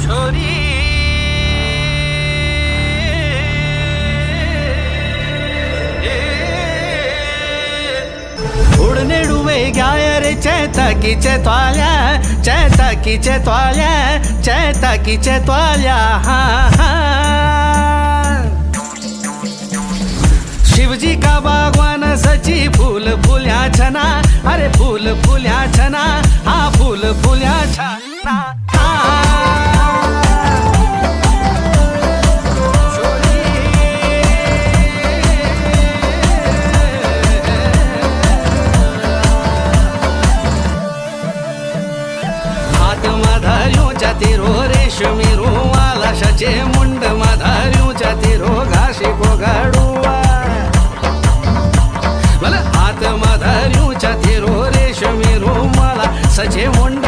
छोरी उड़ने डूबे गया रे चैताकीचे त्वाल्या चैताकीचे त्वाल्या चैताकीचे त्वाल्या शिवजी का बागवान सची फूल फुल्या छना अरे फूल फुल्या छना हा फूल फुल्या छना तेरो रेशमी रुमाला शचे मुंड माधार्यूच्या तेरो घाशी कोगाडुआ भला हात माधार्यूच्या तेरो रेशमी रुमाला सचे मुंड